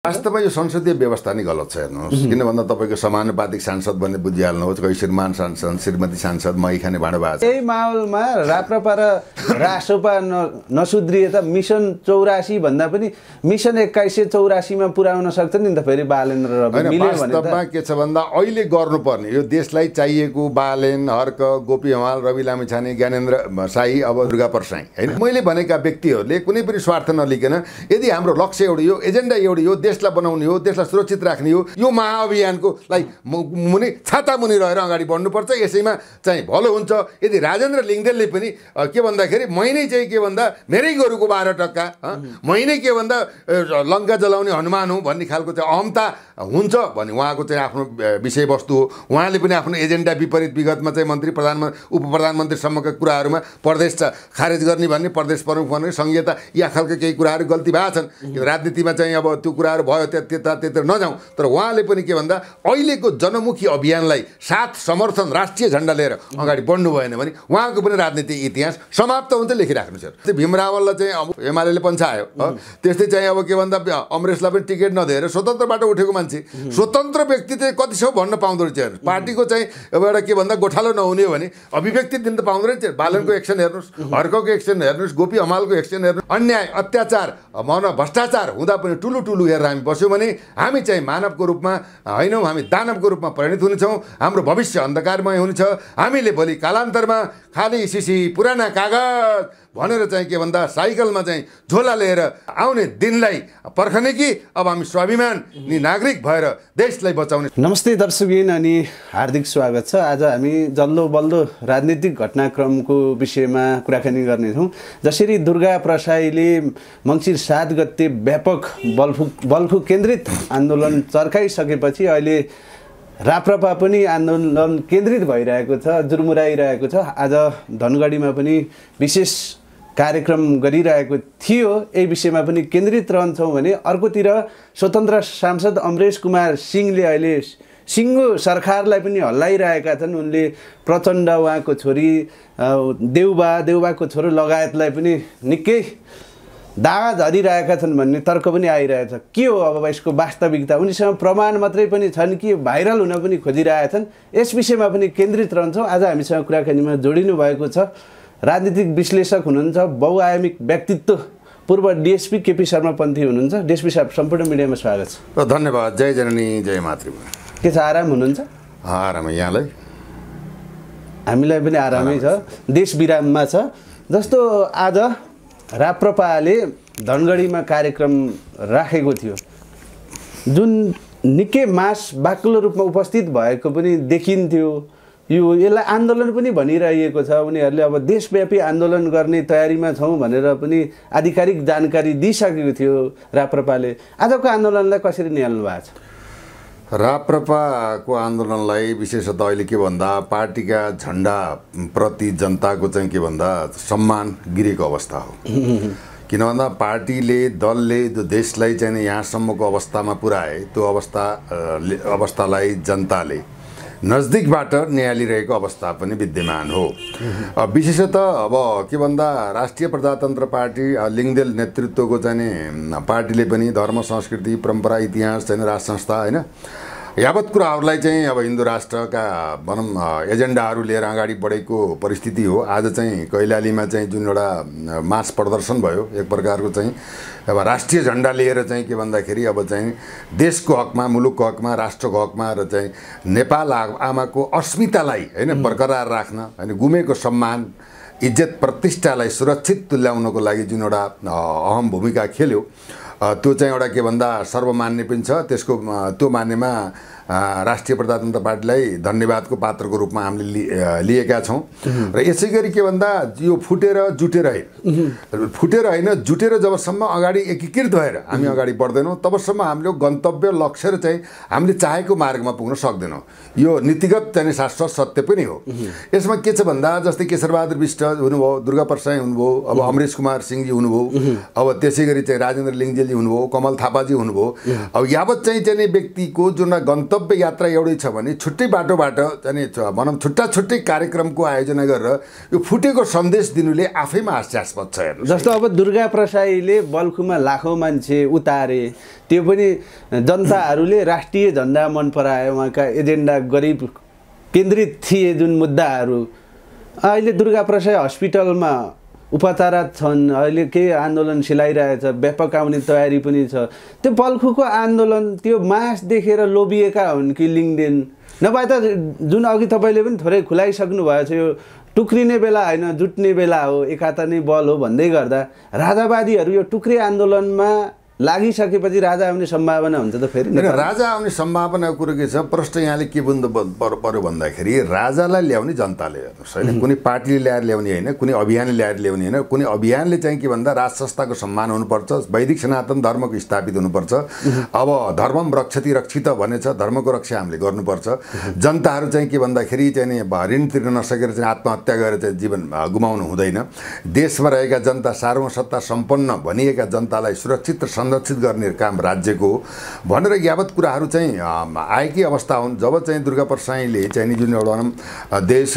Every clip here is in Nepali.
वास्तवमा यो संसदीय व्यवस्था नै गलत छ हेर्नुहोस्। किन भन्दा तपाईको समानुपातिक सांसद भन्ने बुझिहाल्नुहोस्। कोही श्रीमान सांसद, श्रीमती सांसद, मही खाने भाँडो भएको छ। यही माहौलमा राप्रपा र रासोपा नसुध्रिए त मिसन 84 भन्दा पनि मिसन 2184 मा पुर्याउन सक्छ नि त फेरि बालेन र रवि मिल्यो भने त। वास्तवमा के छ भन्दा अहिले गर्नुपर्ने यो देशलाई चाहिएको बालेन, हर्क, गोपी हमाल, रवि लामिछाने, ज्ञानेन्द्र साई, अब दुर्गा परसाई हैन। मैले भनेका व्यक्तिहरूले कुनै पनि स्वार्थ नलिकन यदि हाम्रो लक्ष्य एउटै हो, एजेन्डा एउटै हो, देशलाई बनाउने हो, देशलाई सुरक्षित राख्ने हो, यो महाअभियानको लाई मुनि छाता मुनि रहेर अगाडि बढ्नुपर्छ। यसैमा चाहिँ भलो हुन्छ। यदि राजेन्द्र लिङ्गदेलले पनि के भन्दाखेरि महिनै चाहिँ के भन्दा मेरै गोरुको 12 टक्का, महिनै के भन्दा लङ्का जलाउने हनुमान हो भन्ने खालको चाहिँ अहमता हुन्छ भने उहाँको चाहिँ आफ्नो विषयवस्तु हो। उहाँले पनि आफ्नो एजेन्डा विपरीत विगतमा चाहिँ मन्त्री, प्रधानमन्त्री, उप प्रधानमन्त्रीसम्मका कुराहरूमा प्रदेश खारेज गर्ने भन्ने, प्रदेश प्रमुख भन्ने, संहिता या खालका केही कुराहरू गल्ती भएको छन्। राजनीतिमा चाहिँ अब त्यो कुराहरू भयो त्यता नजाउँ। तर उहाँले पनि के भन्दा अहिलेको जनमुखी अभियानलाई साथ समर्थन राष्ट्रिय झण्डा लिएर अगाडि बढ्नु भएन भने उहाँको पनि राजनीतिक इतिहास समाप्त हुन्छ। लेखिराख्नु छ। त्यो भीम रावललाई चाहिँ अब एमाले पन्छायो। त्यस्तै चाहिँ अब के भन्दा अमरेशलाई पनि टिकट नदिएर स्वतन्त्रबाट उठेको मान्छे, स्वतन्त्र व्यक्ति चाहिँ कति छ भन्न पाउँदो रहेछ। पार्टीको चाहिँ अब एउटा के भन्दा गोठालो नहुने हो भने अभिव्यक्ति दिन त पाउँदो रहेछ। बालनको एक्सन हेर्नुहोस्, हर्कको एक्सन हेर्नुहोस्, गोपी हमालको एक्सन हेर्नुहोस्। अन्याय, अत्याचार, भ्रष्टाचार हुँदा पनि ठुलो ठुलो हेरेर हामी बस्यौँ भने हामी चाहिँ मानवको रूपमा होइनौँ, हामी दानवको रूपमा परिणत हुनेछौँ। हाम्रो भविष्य अन्धकारमय हुनेछ। हामीले भोलि कालान्तरमा खाली सिसी पुराना कागज भनेर चाहिँ के भन्दा साइकलमा चाहिँ झोला लिएर आउने दिनलाई पर्खने कि अब हामी स्वाभिमानी नागरिक भएर देशलाई बचाउने। नमस्ते दर्शकबिन अनि हार्दिक स्वागत छ। आज हामी जल्दो बल्दो राजनीतिक घटनाक्रमको विषयमा कुराकानी गर्नेछौँ। जसरी दुर्गा प्रसाईले मङ्सिर 7 गते व्यापक बलफु केन्द्रित आन्दोलन चर्काइसकेपछि अहिले राप्रपा पनि आन्दोलन केन्द्रित भइरहेको छ, जुरमुराइरहेको छ। आज धनगढीमा पनि विशेष कार्यक्रम गरिरहेको थियो। यही विषयमा पनि केन्द्रित रहन्छौँ भने अर्कोतिर स्वतन्त्र सांसद अमरेश कुमार सिंहले अहिले सिङ्गो सरकारलाई पनि हल्लाइरहेका छन्। उनले प्रचण्ड, उहाँको छोरी देउबाको छोरो लगायतलाई पनि निकै दावा झरिरहेका छन् भन्ने तर्क पनि आइरहेछ। के हो अब यसको वास्तविकता? उनीसँग प्रमाण मात्रै पनि छन् कि भाइरल हुन पनि खोजिरहेछन्? यस विषयमा पनि केन्द्रित रहन्छौँ। आज हामीसँग कुराकानीमा जोडिनु भएको छ राजनीतिक विश्लेषक हुनुहुन्छ, बहुआयामिक व्यक्तित्व, पूर्व डिएसपी केपी शर्मा पन्थी हुनुहुन्छ। डिएसपी साहब, सम्पूर्ण मिडियामा स्वागत छ। धन्यवाद। जय जननी जय मातृभूमि। के छ, आराम हुनुहुन्छ? आरामै। यहाँलाई? हामीलाई पनि आरामै छ, देश विराममा छ। जस्तो आज राप्रपाले धनगढीमा कार्यक्रम राखेको थियो, जुन निकै मास बाक्लो रूपमा उपस्थित भएको पनि देखिन्थ्यो। यसलाई आन्दोलन पनि भनिरहेको छ। उनीहरूले अब देशव्यापी आन्दोलन गर्ने तयारीमा छौँ भनेर पनि आधिकारिक जानकारी दिइसकेको थियो राप्रपाले। आजको आन्दोलनलाई कसरी निहाल्नु भएको छ? राप्रपाको आन्दोलनलाई विशेषतः अहिले के भन्दा पार्टीका झन्डा प्रति जनताको चाहिँ के भन्दा सम्मान गिरेको अवस्था हो। किन भन्दा पार्टीले, दलले जो देशलाई चाहिँ यहाँसम्मको अवस्थामा पुर्याए त्यो अवस्थालाई जनताले नजदिकबाट निहालिरहेको अवस्था पनि विद्यमान हो। विशेषतः अब के भन्दा राष्ट्रिय प्रजातन्त्र पार्टी लिङ्गदेल नेतृत्वको चाहिँ पार्टीले पनि धर्म, संस्कृति, परम्परा, इतिहास चाहिँ राष्ट्र संस्था होइन यावत कुराहरूलाई चाहिँ अब हिन्दू राष्ट्रका भनौँ एजेन्डाहरू लिएर अगाडि बढेको परिस्थिति हो। आज चाहिँ कैलालीमा चाहिँ जुन एउटा मास प्रदर्शन भयो, एक प्रकारको चाहिँ अब राष्ट्रिय झन्डा लिएर चाहिँ के भन्दाखेरि अब चाहिँ देशको हकमा, मुलुकको हकमा, राष्ट्रको हकमा र चाहिँ नेपाल आमाको अस्मितालाई होइन बरकरार राख्न, होइन गुमेको सम्मान, इज्जत, प्रतिष्ठालाई सुरक्षित तुल्याउनको लागि जुन एउटा अहम भूमिका खेल्यो, त्यो चाहिँ एउटा के भन्दा सर्वमान्य पनि छ। त्यसको त्यो मान्यमा राष्ट्रिय प्रजातन्त्र पार्टीलाई धन्यवादको पात्रको रूपमा हामीले लिएका छौँ। र यसै गरी के भन्दा यो फुटेर होइन जुटेर जबसम्म अगाडि एकीकृत भएर हामी अगाडि बढ्दैनौँ तबसम्म हाम्रो गन्तव्य लक्ष्य र चाहिँ हामीले चाहेको मार्गमा पुग्न सक्दैनौँ। यो नीतिगत चाहिँ शाश्वत सत्य पनि हो। यसमा के छ भन्दा जस्तै केशरबहादुर विष्ट हुनुभयो, दुर्गा परसाई हुनुभयो, अब अमरेश कुमार सिंहजी हुनुभयो, अब त्यसै गरी चाहिँ राजेन्द्र लिङ्गदेलजी भट्टराईजी हुनुभयो, कमल थापाजी हुनुभयो। अब यावत चाहिँ व्यक्तिको जुन गन्तव्य यात्रा एउटै छ भने छुट्टै बाटोबाट चाहिँ भनौँ छुट्टा कार्यक्रमको आयोजना गरेर यो फुटेको सन्देश दिनुले आफैमा हास्यास्पद छ। हेर्नु जस्तो अब दुर्गा प्रसाईले बल्खुमा लाखौँ मान्छे उतारे, त्यो पनि जनताहरूले राष्ट्रिय झन्डा मन परायो, उहाँका एजेन्डा गरिब केन्द्रित थिए जुन मुद्दाहरू। अहिले दुर्गा प्रसाई हस्पिटलमा उपचारित छन्, अहिले केही आन्दोलन सिलाइरहेछ, व्यापक आउने तयारी पनि छ। त्यो बल्खुको आन्दोलन त्यो मास देखेर लोभिएका हुन् कि लिङ्गदेन? नभए त जुन अघि तपाईँले पनि थोरै खुलाइसक्नु भएको छ, यो टुक्रिने बेला होइन जुट्ने बेला हो, एकता नै बल हो भन्दै गर्दा राजावादीहरू यो टुक्रे आन्दोलनमा लागिसकेपछि राजा आउने सम्भावना हुन्छ त? फेरि राजा आउने सम्भावनाको कुरो के छ, प्रश्न यहाँले के बुझ्नु पर्यो भन्दाखेरि राजालाई ल्याउने जनताले हेर्नुहोस् होइन, कुनै पार्टीले ल्याएर ल्याउने होइन, कुनै अभियानले ल्याएर ल्याउने होइन। कुनै अभियानले चाहिँ के भन्दा राज संस्थाको सम्मान हुनुपर्छ, वैदिक सनातन धर्मको स्थापित हुनुपर्छ। अब धर्मम रक्षति रक्षित भनेछ, धर्मको रक्षा हामीले गर्नुपर्छ। जनताहरू चाहिँ के भन्दाखेरि चाहिँ ऋण तिर्न नसकेर चाहिँ आत्महत्या गरेर चाहिँ जीवन गुमाउनु हुँदैन। देशमा रहेका जनता सार्वसत्ता सम्पन्न भनिएका जनतालाई सुरक्षित र संरक्षित गर्ने काम राज्यको हो भनेर यावत कुराहरू चाहिँ आएकै अवस्था हुन्। जब चाहिँ दुर्गा प्रसाईले चाहिँ जुन एउटा देश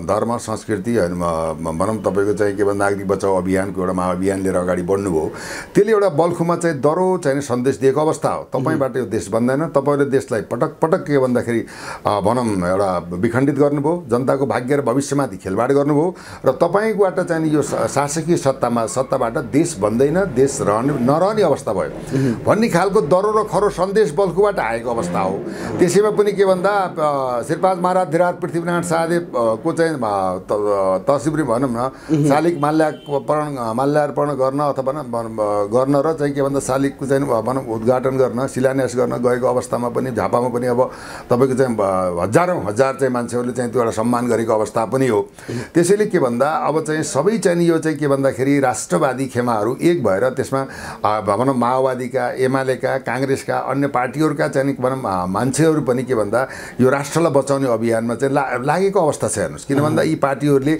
धर्म संस्कृति भनौँ तपाईँको चाहिँ के भन्दा नागरिक बचाउ अभियानको एउटा महाअभियान लिएर अगाडि बढ्नुभयो, त्यसले एउटा बल्खुमा चाहिँ डह्रो चाहिँ सन्देश दिएको अवस्था हो। तपाईँबाट यो देश बन्दैन, तपाईँले देशलाई पटक पटक के भन्दाखेरि भनौँ एउटा विखण्डित गर्नुभयो, जनताको भाग्य र भविष्यमाथि खेलवाड गर्नुभयो र तपाईँबाट चाहिँ यो शासकीय सत्ताबाट देश बन्दैन, देश नरहने अवस्था भयो भन्ने खालको डह्रो र खरो सन्देश बल्खुबाट आएको अवस्था हो। त्यसैमा पनि के भन्दा शिरपाज महाराज धिराज पृथ्वीनारायण शाहदेवको चाहिँ तहसिबरी भनौँ न शालिग माल्यार्पण गर्न अथवा गर्न र चाहिँ के भन्दा शालिगको चाहिँ भनौँ उद्घाटन गर्न शिलान्यास गर्न गएको अवस्थामा पनि झापामा पनि अब तपाईँको चाहिँ हजार चाहिँ मान्छेहरूले चाहिँ त्यो एउटा सम्मान गरेको अवस्था पनि हो। त्यसैले के भन्दा अब चाहिँ सबै चाहिँ यो चाहिँ के भन्दाखेरि राष्ट्रवादी खेमाहरू एक भएर त्यसमा भनौँ माओवादीका, एमालेका, काङ्ग्रेसका, अन्य पार्टीहरूका चाहिँ भनौँ मान्छेहरू पनि के भन्दा यो राष्ट्रलाई बचाउने अभियानमा चाहिँ लागेको अवस्था छ। हेर्नुहोस्, किन भन्दा यी पार्टीहरूले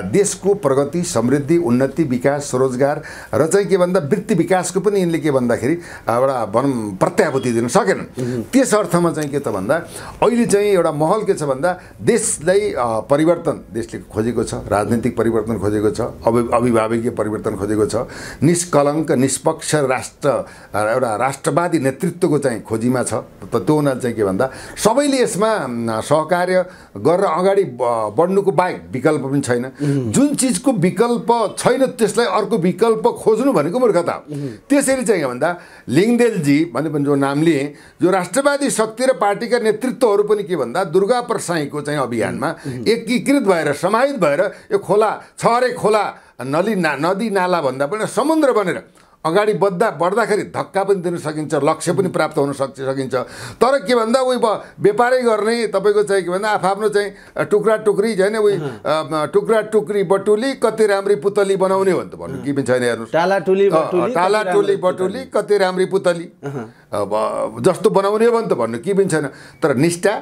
देशको प्रगति, समृद्धि, उन्नति, विकास, रोजगार र चाहिँ के भन्दा वृत्ति विकासको पनि यिनले के भन्दाखेरि एउटा भनौँ प्रत्याभूति दिन सकेनन्। त्यस अर्थमा चाहिँ के त भन्दा अहिले चाहिँ एउटा माहौल के छ भन्दा देशलाई परिवर्तन देशले खोजेको छ, राजनीतिक परिवर्तन खोजेको छ, अभिभावकीय परिवर्तन खोजेको छ, निष्कलङ्क निष्पक्ष एउटा राष्ट्रवादी नेतृत्वको चाहिँ खोजीमा छ। त त्यो हुनाले चाहिँ के भन्दा सबैले यसमा सहकार्य गरेर अगाडि बढ्नुको बाहेक विकल्प पनि छैन। जुन चिजको विकल्प छैन त्यसलाई अर्को विकल्प खोज्नु भनेको मूर्खता हो। त्यसैले चाहिँ के भन्दा लिङ्गदेलजी भने पनि जो नाम लिए, जो राष्ट्रवादी शक्ति र पार्टीका नेतृत्वहरू पनि के भन्दा दुर्गा प्रसाईको चाहिँ अभियानमा एकीकृत भएर समाहित भएर यो खोला छहरे खोला नदी नाला भन्दा पनि समुद्र बनेर अगाडि बढ्दाखेरि धक्का पनि दिन सकिन्छ, लक्ष्य पनि प्राप्त हुन सकिन्छ। तर के भन्दा उही व्यापारै गर्ने तपाईँको चाहिँ के भन्दा आफ्नो चाहिँ टुक्रा टुक्री छैन, उही टुक्रा टुक्री बटुली कति राम्री पुतली बनाउने हो नि त भन्नु के पनि छैन। हेर्नुहोस्, टाला टुली बटुली कति राम्री पुतली जस्तो बनाउने हो भने त भन्नु के पनि छैन। तर निष्ठा,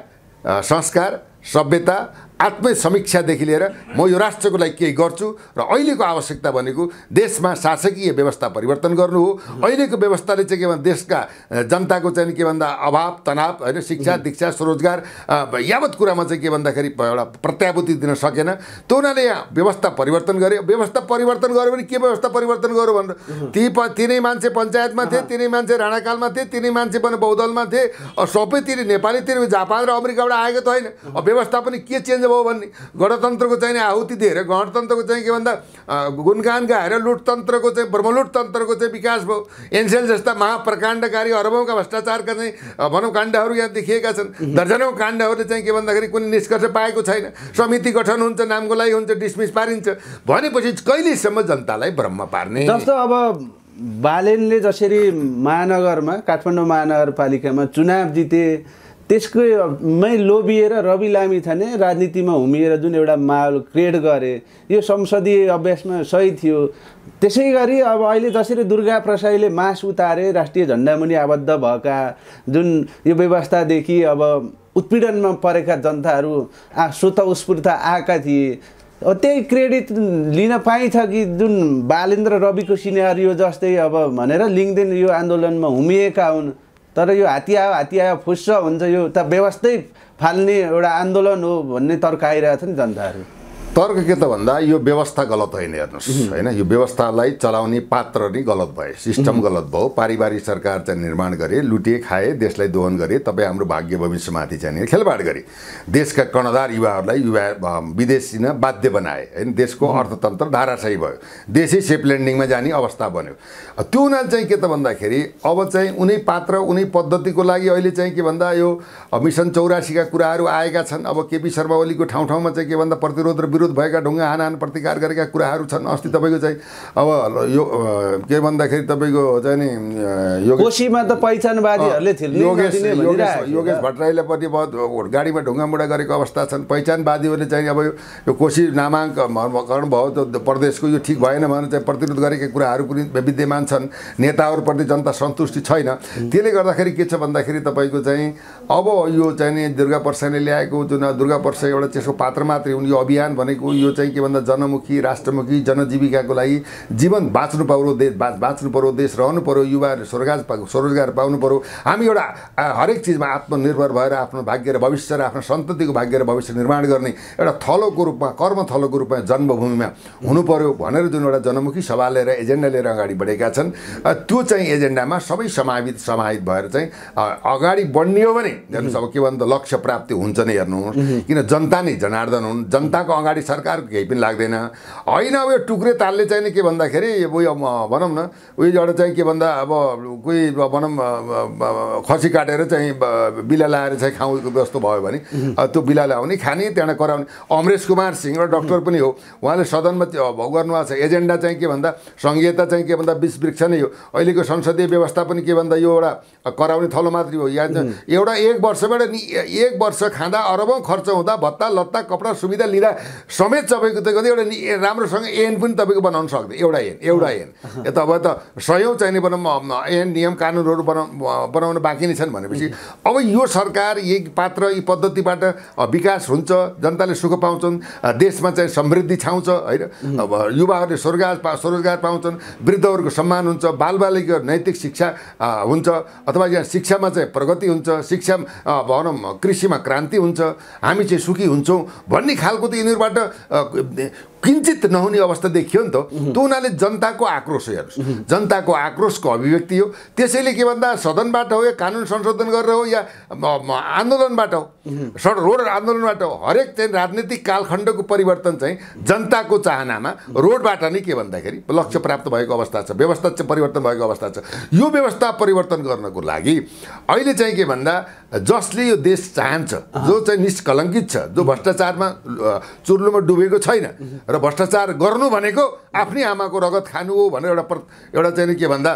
संस्कार, सभ्यता, आत्मसमीक्षादेखि लिएर म यो राष्ट्रको लागि केही गर्छु र अहिलेको आवश्यकता भनेको देशमा शासकीय व्यवस्था परिवर्तन गर्नु हो। अहिलेको व्यवस्थाले चाहिँ के भन्दा देशका जनताको चाहिँ के भन्दा अभाव तनाव होइन, शिक्षा दीक्षा स्वरोजगार यावत कुरामा चाहिँ के भन्दाखेरि एउटा प्रत्याभूति दिन सकेन। त्यो हुनाले यहाँ व्यवस्था परिवर्तन गरे। व्यवस्था परिवर्तन गर्यो भने के व्यवस्था परिवर्तन गर्यो भनेर तिनै मान्छे पञ्चायतमा थिए, तिनै मान्छे राणाकालमा थिए, तिनै मान्छे पनि बहुदलमा थिए, सबैतिर नेपालीतिर जापान र अमेरिकाबाट आएको त होइन। अब व्यवस्था पनि के चेन्ज भयो भन्ने गणतन्त्रको चाहिँ आहुति दिएर गणतन्त्रको चाहिँ के भन्दा गुणगान गाएर लुटतन्त्रको चाहिँ ब्रह्मलुट तन्त्रको चाहिँ विकास भयो। एनसेल जस्ता महाप्रकाण्डकारी अरबौँका भ्रष्टाचारका चाहिँ भनौँ काण्डहरू यहाँ देखिएका छन्। दर्जनौँ काण्डहरूले चाहिँ के भन्दाखेरि कुनै निष्कर्ष पाएको छैन। समिति गठन हुन्छ, नामको लागि हुन्छ, डिसमिस पारिन्छ भनेपछि कहिलेसम्म जनतालाई भ्रममा पार्ने? जस्तो अब बालेनले जसरी महानगरमा काठमाडौँ महानगरपालिकामा चुनाव जिते, त्यसकै लोभिएर रवि लामिछाने राजनीतिमा हुमिएर जुन एउटा माहौल क्रिएट गरे, यो संसदीय अभ्यासमा सही थियो। त्यसै गरी अब अहिले जसरी दुर्गा प्रसाईले मास उतारे, राष्ट्रिय झन्डामुनि आबद्ध भएका जुन यो व्यवस्थादेखि अब उत्पीडनमा परेका जनताहरू स्वतःस्फूर्त आएका थिए, त्यही क्रेडिट लिन पाइन्छ कि जुन बालेन्द्र रविको सिनेरियो जस्तै अब भनेर लिङ्कदेन यो आन्दोलनमा हुमिएका हुन्, तर यो हात्ती आयो फुस्स हुन्छ, यो त व्यवस्थै फाल्ने एउटा आन्दोलन हो भन्ने तर्क आइरहेको छ नि जनताहरू। तर्क के त भन्दा यो व्यवस्था गलत होइन, हेर्नुहोस् होइन, यो व्यवस्थालाई चलाउने पात्र नै गलत भयो, सिस्टम गलत भयो। पारिवारिक सरकार चाहिँ निर्माण गरे, लुटे खाए, देशलाई दोहन गरे, तपाईँ हाम्रो भाग्य भविष्यमाथि चाहिँ खेलबाड गरे, देशका कर्णधार युवाहरूलाई विदेश दिन बाध्य बनाए होइन, देशको अर्थतन्त्र धाराशायी भयो, देशै सेफ ल्यान्डिङमा जाने अवस्था बन्यो। त्यो हुनाले चाहिँ के त भन्दाखेरि अब चाहिँ उनी पात्र उनी पद्धतिको लागि अहिले चाहिँ के भन्दा यो मिसन 84 का कुराहरू आएका छन्। अब केपी शर्मा ओलीको ठाउँमा चाहिँ के भन्दा प्रतिरोध र विरोध भएका ढुङ्गा हानाहान प्रतिकार गरेका कुराहरू छन्। अस्ति तपाईँको चाहिँ अब यो के भन्दाखेरि तपाईँको चाहिँ नि कोशीमा त पहिचानवादीहरूले योगेश भट्टराईले पनि गाडीमा ढुङ्गामुढा गरेको अवस्था छन्। पहिचानवादीहरूले चाहिँ अब यो कोशी नामाङ्करण भयो त प्रदेशको यो ठिक भएन भनेर चाहिँ प्रतिरोध गरेका कुराहरू पनि विद्यमान छन्। नेताहरूप्रति जनता सन्तुष्टि छैन। त्यसले गर्दाखेरि के छ भन्दाखेरि तपाईँको चाहिँ अब यो चाहिँ नि दुर्गा प्रसादले ल्याएको जुन दुर्गा प्रसाद एउटा त्यसको पात्र मात्रै हुन्। यो अभियान भनेको यो चाहिँ के भन्दा जनमुखी राष्ट्रमुखी जनजीविकाको लागि जीवन बाँच्नु पर्यो, देश रहनु पर्यो, युवाहरू स्वरोजगार पाउनु पर्यो। हामी एउटा हरेक चिजमा आत्मनिर्भर भएर आफ्नो भाग्य र भविष्य र आफ्नो सन्ततिको भाग्य र भविष्य निर्माण गर्ने एउटा थलोको रूपमा कर्मथलोको रूपमा जन्मभूमिमा हुनु पर्यो भनेर जुन एउटा जनमुखी सभा लिएर एजेन्डा लिएर अगाडि बढेका छन्। त्यो चाहिँ एजेन्डामा सबै समाहित भएर चाहिँ अगाडि बढ्ने हो भने हेर्नुहोस् अब के भन्दा लक्ष्य प्राप्ति हुन्छ नै। हेर्नुहोस् किन जनता नै जनार्दन हुन्, जनताको अगाडि सरकारको केही पनि लाग्दैन होइन। अब यो टुक्रे तालले चाहिँ नि के भन्दाखेरि उयो भनौँ न उयो एउटा चाहिँ के भन्दा अब कोही भनौँ खसी काटेर चाहिँ बिला लाएर चाहिँ खाउँ जस्तो भयो भने त्यो बिला ल्याउने खाने त्यहाँबाट कराउने। अमरेश कुमार सिंह एउटा डक्टर पनि हो, उहाँले सदनमा गर्नुभएको छ एजेन्डा चाहिँ के भन्दा संहिता चाहिँ के भन्दा 20 वृक्ष नै हो। अहिलेको संसदीय व्यवस्था पनि के भन्दा यो एउटा कराउने थलो मात्रै हो। या एउटा 1 वर्षबाट 1 वर्ष खाँदा अरबौँ खर्च हुँदा भत्ता लत्ता कपडा सुविधा लिँदा समेत तपाईँको त एउटा राम्रोसँग ऐन पनि तपाईँको बनाउन सक्दैन। एउटा ऐन यो त अब त सयौँ चाहिने ऐन नियम कानुनहरू बनाउन बाँकी नै छन् भनेपछि अब यो सरकार यही पात्र यी पद्धतिबाट विकास हुन्छ, जनताले सुख पाउँछन्, देशमा चाहिँ समृद्धि छाउँछ होइन। अब युवाहरूले स्वरोजगार पाउँछन्, वृद्धहरूको सम्मान हुन्छ, बालबालिका नैतिक शिक्षा हुन्छ, अथवा यहाँ शिक्षामा चाहिँ प्रगति हुन्छ, शिक्षा भनौँ कृषिमा क्रान्ति हुन्छ, हामी चाहिँ सुखी हुन्छौँ भन्ने खालको त यिनीहरूबाट किञ्चित नहुने अवस्था देखियो नि त। त्यो हुनाले जनताको आक्रोश हो, हेर्नुहोस् जनताको आक्रोशको अभिव्यक्ति हो। त्यसैले के भन्दा सदनबाट हो या कानुन संशोधन गरेर हो या आन्दोलनबाट हो, रोड आन्दोलनबाट हो, हरेक चाहिँ राजनीतिक कालखण्डको परिवर्तन चाहिँ जनताको चाहनामा रोडबाट नै के भन्दाखेरि लक्ष्य प्राप्त भएको अवस्था छ, व्यवस्था चाहिँ परिवर्तन भएको अवस्था छ। यो व्यवस्था परिवर्तन गर्नको लागि अहिले चाहिँ के भन्दा जसले यो देश चाहन्छ, जो चाहिँ निष्कलङ्कित छ, जो भ्रष्टाचारमा चुर्लुमा डुबेको छैन र भ्रष्टाचार गर्नु भनेको आफ्नै आमाको रगत खानु हो भनेर एउटा चाहिँ के भन्दा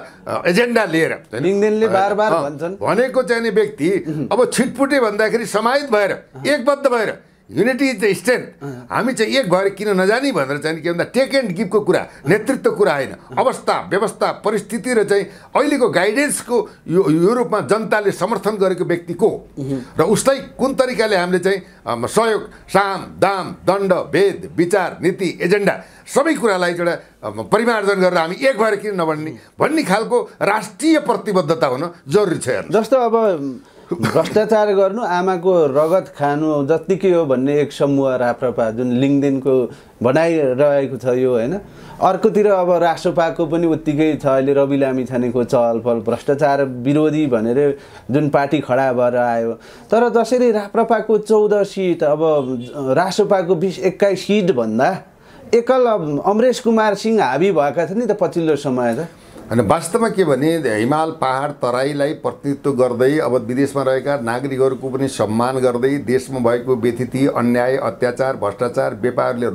एजेन्डा लिएर लिङ्कदेनले बार-बार भन्छन् भनेको चाहिँ व्यक्ति अब छिटपुटे भन्दाखेरि समाहित भएर एकबद्ध भएर युनिटी इज द स्ट्रेन्थ, हामी चाहिँ एक भएर किन नजाने भनेर चाहिँ के भन्दा टेक एन्ड गिभको कुरा, नेतृत्व कुरा होइन, अवस्था व्यवस्था परिस्थिति र चाहिँ अहिलेको गाइडेन्सको यो रूपमा जनताले समर्थन गरेको व्यक्ति को र उसलाई कुन तरिकाले हामीले चाहिँ सहयोग साम दाम दण्ड भेद विचार नीति एजेन्डा सबै कुरालाई एउटा परिमार्जन गरेर हामी एक भएर किन नबन्ने भन्ने खालको राष्ट्रिय प्रतिबद्धता हुन जरुरी छ। जस्तो अब भ्रष्टाचार गर्नु आमाको रगत खानु जत्तिकै हो भन्ने एक समूह राप्रपा जुन लिङ्कदेनको बनाइरहेको छ यो होइन। अर्कोतिर अब राष्ट्रपाको पनि उत्तिकै छ अहिले रवि लामिछानेको चहलपहल भ्रष्टाचार विरोधी भनेर जुन पार्टी खडा भएर आयो। तर जसरी राप्रपाको 14 सिट अब राष्ट्रपाको 21 सिट भन्दा एकल अमरेश कुमार सिंह हाबी भएका थिए नि त पछिल्लो समय त। अनि वास्तवमा के भने हिमाल पहाड तराईलाई प्रतिनिधित्व गर्दै अब विदेशमा रहेका नागरिकहरूको पनि सम्मान गर्दै देशमा भएको व्यथिति अन्याय अत्याचार भ्रष्टाचार व्यापारले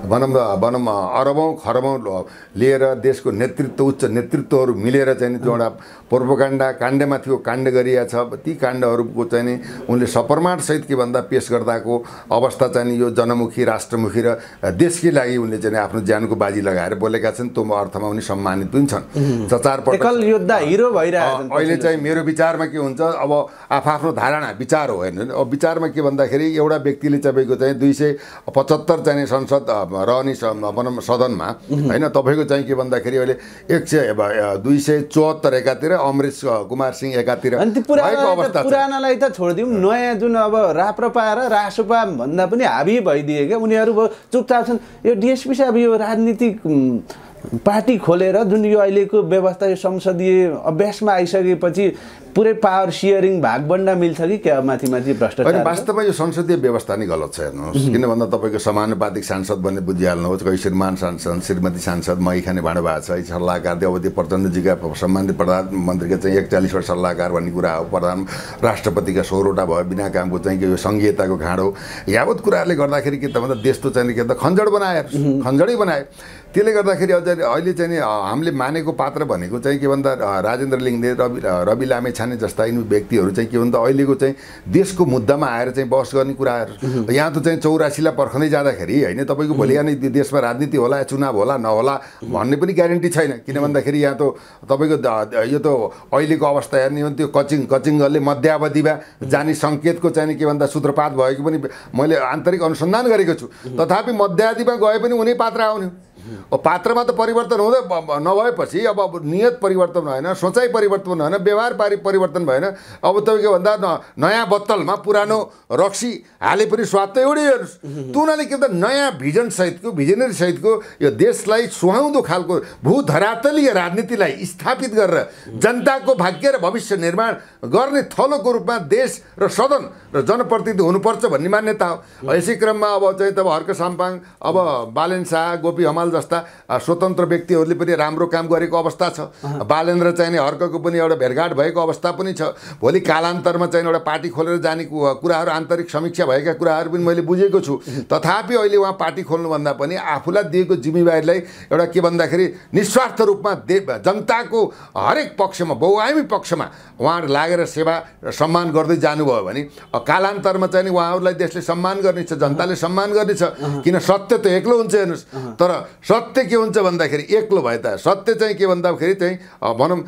भनौँ अरबौँ खरबौँ लिएर देशको नेतृत्व उच्च नेतृत्वहरू मिलेर चाहिँ जो एउटा प्रोपोगन्डा काण्डमा थियो काण्ड गरिया छ, ती काण्डहरूको चाहिँ उनले सप्रमाणसहित के भन्दा पेस गर्दाको अवस्था चाहिँ यो जनमुखी राष्ट्रमुखी र देशकै लागि उनले चाहिँ आफ्नो ज्यानको बाजी लगाएर बोलेका छन्। त्यो अर्थमा उनी सम्मानित पनि छन्। चचार पटक एकल योद्धा हिरो भइरहेको छ। अहिले चाहिँ मेरो विचारमा के हुन्छ, अब आफ्नो धारणा विचार हो हेर्नु। अब विचारमा के भन्दाखेरि एउटा व्यक्तिले तपाईँको चाहिँ 275 चाहिँ संसद रहने भनौँ सदनमा होइन, तपाईँको चाहिँ के भन्दाखेरि अहिले 274 एकातिर, अमरेश कुमार सिंह एकातिर भएको अवस्था छ। पुरानालाई त छोडिदिउँ, नयाँ जुन अब राप्रपा र रासोपा भन्दा पनि हाबी भइदिए क्या, उनीहरू चुपचाप छन्। यो डिएसपी साहब यो राजनीतिक पार्टी खोलेर जुन यो अहिलेको व्यवस्था यो संसदीय अभ्यासमा आइसकेपछि पुरै पावर सेयरिङ भागबन्डा मिल्छ कि क्या माथि माथि भ्रष्टाचार? वास्तवमा यो संसदीय व्यवस्था नै गलत छ हेर्नुहोस्। किन भन्दा तपाईँको समानुपातिक सांसद भन्ने बुझिहाल्नुहोस्, कोही श्रीमान सांसद श्रीमती सांसद मही खाने भाँडो भएको छ। सल्लाहकार देवती प्रचण्डजीका सम्बन्धित प्रधानमन्त्रीका चाहिँ 41वटा सल्लाहकार भन्ने कुरा हो। प्रधान राष्ट्रपतिका 16वटा भयो, बिना कामको चाहिँ यो सङ्घीयताको घाँडो यावत कुराहरूले गर्दाखेरि के त भन्दा देश त चाहिँ के त खञ्जड बनायो, खञ्जडै बनायो। त्यसले गर्दाखेरि अझ अहिले चाहिँ नि हामीले मानेको पात्र भनेको चाहिँ के भन्दा राजेन्द्र लिङ्गदेन, रवि लामे छाने जस्ता यिनी व्यक्तिहरू चाहिँ के भन्दा अहिलेको चाहिँ देशको मुद्दामा आएर चाहिँ बहस गर्ने कुराहरू। यहाँ त चाहिँ 84लाई पर्खँदै जाँदाखेरि होइन, तपाईँको भोलि नै देशमा राजनीति होला, चुनाव होला नहोला भन्ने पनि ग्यारेन्टी छैन। किन भन्दाखेरि यहाँ त तपाईँको यो त अहिलेको अवस्था हेर्ने हो भने त्यो कचिङले मध्यावधिमा जाने सङ्केतको चाहिँ के भन्दा सूत्रपात भएको पनि मैले आन्तरिक अनुसन्धान गरेको छु। तथापि मध्यावधिमा गए पनि उनी पात्र आउने। पात्रमा त परिवर्तन हुँदै नभएपछि अब नियत परिवर्तन भएन, सोचाइ परिवर्तन भएन, व्यवहार परिवर्तन भएन। अब तपाईँको भन्दा नयाँ बोतलमा पुरानो रक्सी हाले पनि स्वाद त एउटै हेर्नुहोस्। त्यो हुनाले के त नयाँ भिजनरी सहितको यो देशलाई सुहाउँदो खालको भूधरातलीय राजनीतिलाई स्थापित गरेर जनताको भाग्य र भविष्य निर्माण गर्ने थलोको रूपमा देश र सदन र जनप्रतिनिधि हुनुपर्छ भन्ने मान्यता हो। यसै क्रममा अब चाहिँ तब हर्क साम्पाङ, अब बालेन शाह, गोपी हमाल जस्ता स्वतन्त्र व्यक्तिहरूले पनि राम्रो काम गरेको अवस्था छ। बालेन्द्र चाहिँ हर्कको पनि एउटा भेटघाट भएको अवस्था पनि छ। भोलि कालान्तरमा चाहिँ एउटा पार्टी खोलेर जाने कुराहरू आन्तरिक समीक्षा भएका कुराहरू पनि मैले बुझेको छु। तथापि अहिले उहाँ पार्टी खोल्नुभन्दा पनि आफूलाई दिएको जिम्मेवारीलाई एउटा के भन्दाखेरि निस्वार्थ रूपमा जनताको हरेक पक्षमा, बहुआयामी पक्षमा उहाँहरू लागेर सेवा र सम्मान गर्दै जानुभयो भने कालान्तरमा चाहिँ उहाँहरूलाई देशले सम्मान गर्नेछ, जनताले सम्मान गर्नेछ। किन सत्य त एक्लो हुन्छ हेर्नुहोस्, तर सत्य के हुन्छ भन्दाखेरि एक्लो भए त सत्य चाहिँ के भन्दाखेरि चाहिँ भनौँ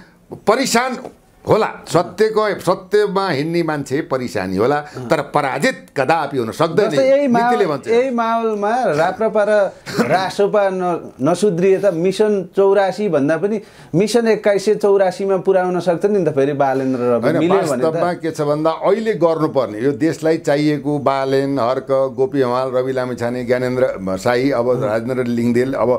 परिशान होला। सत्यमा हिँड्ने मान्छे परिसानी होला, तर पराजित कदापि हुन सक्दैन। यही माहौलमा राप्रपा र रासोपा नसुध्रिए त मिसन 84 भन्दा पनि मिसन 2184 मा पुर्याउन सक्छ नि त फेरि बालेन र रवि मिल्यो भने। वास्तवमा के छ भन्दा अहिले गर्नुपर्ने यो देशलाई चाहिएको बालेन, हर्क, गोपी हमाल, रवि लामिछाने, ज्ञानेन्द्र शाही, अब राजेन्द्र लिङ्गदेन, अब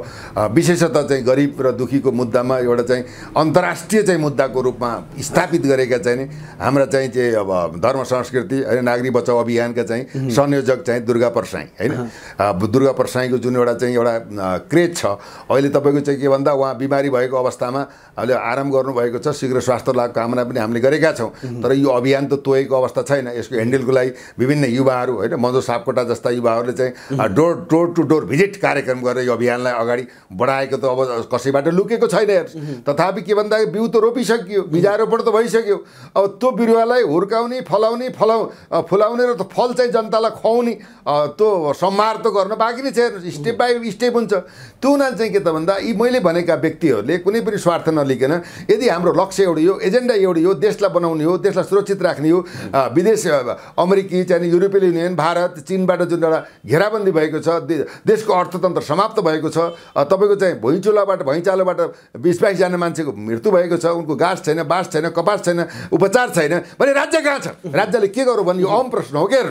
विशेषतः चाहिँ गरिब र दुखीको मुद्दामा एउटा चाहिँ अन्तर्राष्ट्रिय चाहिँ मुद्दाको रूपमा स्थापित गरेका चाहिँ हाम्रा चाहिँ अब धर्म संस्कृति होइन नागरिक बचाउ अभियानका चाहिँ संयोजक चाहिँ दुर्गा परसाई होइन। दुर्गा परसाईको जुन एउटा क्रेज छ अहिले तपाईँको चाहिँ के भन्दा उहाँ बिमारी भएको अवस्थामा अहिले आराम गर्नुभएको छ। शीघ्र स्वास्थ्य लाभ कामना पनि हामीले गरेका छौँ। तर यो अभियान त तोकेको अवस्था छैन। यसको ह्यान्डलको लागि विभिन्न युवाहरू होइन, मधु सापकोटा जस्ता युवाहरूले चाहिँ डोर टु डोर भिजिट कार्यक्रम गरेर यो अभियानलाई अगाडि बढाएको त अब कसैबाट लुकेको छैन। तथापि के भन्दा बिउ त रोपिसकियो, बिजारोपण त भइसक्यो। अब त्यो बिरुवालाई हुर्काउने, फुलाउने र फल चाहिँ जनतालाई खुवाउने त्यो सम्हार त गर्न बाँकी नै छ। स्टेप बाई स्टेप हुन्छ। त्यो हुनाले चाहिँ के त भन्दा यी मैले भनेका व्यक्तिहरूले कुनै पनि स्वार्थ नलिकन यदि हाम्रो लक्ष्य एउटै हो, एजेन्डा एउटै हो, देशलाई बनाउने हो, देशलाई सुरक्षित राख्ने हो, विदेश अमेरिकी चाहिँ युरोपियन युनियन, भारत, चीनबाट जुन एउटा घेराबन्दी भएको छ, देशको अर्थतन्त्र समाप्त भएको छ, तपाईँको चाहिँ भुइँचालोबाट 20-22 जना मान्छेको मृत्यु भएको छ, उनको गाँस छैन, बाँस छैन, कपास छैन, उपचार छैन भने राज्य कहाँ छ? राज्यले के गरौँ भन्ने यो अहम प्रश्न हो। के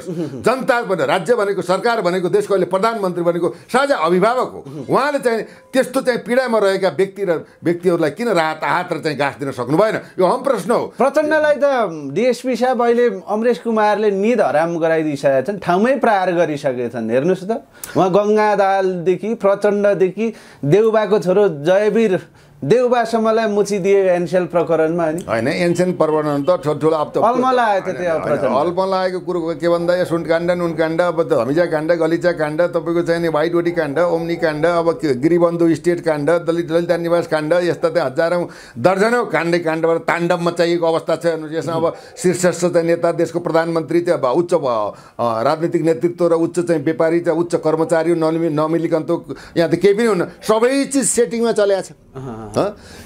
जनता भने राज्य भनेको, सरकार भनेको, देशको अहिले प्रधानमन्त्री भनेको साझा अभिभावक हो। उहाँले चाहिँ त्यस्तो चाहिँ पीडामा रहेका व्यक्तिहरूलाई किन राहत र चाहिँ गाँस दिन सक्नु भएन? यो अहम प्रश्न हो। प्रचण्डलाई त डिएसपी साहब अहिले अमरेश कुमारले निद हराम गराइदिइसकेका छन्, ठाउँमै प्रहार गरिसकेका छन्। हेर्नुहोस् त उहाँ गङ्गा दाहालदेखि प्रचण्डदेखि देउबाको छोरो जयवीर देउबासम्मलाई मुछिदिए एनसेल प्रकरणमा होइन। एनसेल प्रकरण त ठुलो अलमला आयो त त्यो अलमला आएको कुरो के भन्दा यो सुनकाण्ड, नुनकाण्ड, अब धमिजा काण्ड, गलिचा काण्ड, तपाईँको चाहिँ वाइट ओडी काण्ड, ओम्नी काण्ड, अब गिरिबन्धु स्टेट काण्ड, दलित निवास काण्ड, यस्ता चाहिँ हजारौँ दर्जनौँ काण्डबाट ताण्डव मचाइएको अवस्था छ। यसमा अब शीर्षस्थ चाहिँ नेता, देशको प्रधानमन्त्री चाहिँ अब उच्च राजनीतिक नेतृत्व र उच्च चाहिँ व्यापारी चाहिँ उच्च कर्मचारी नमिलिकन त यहाँ त केही पनि हुन्न। सबै चिज सेटिङमा चलेको छ।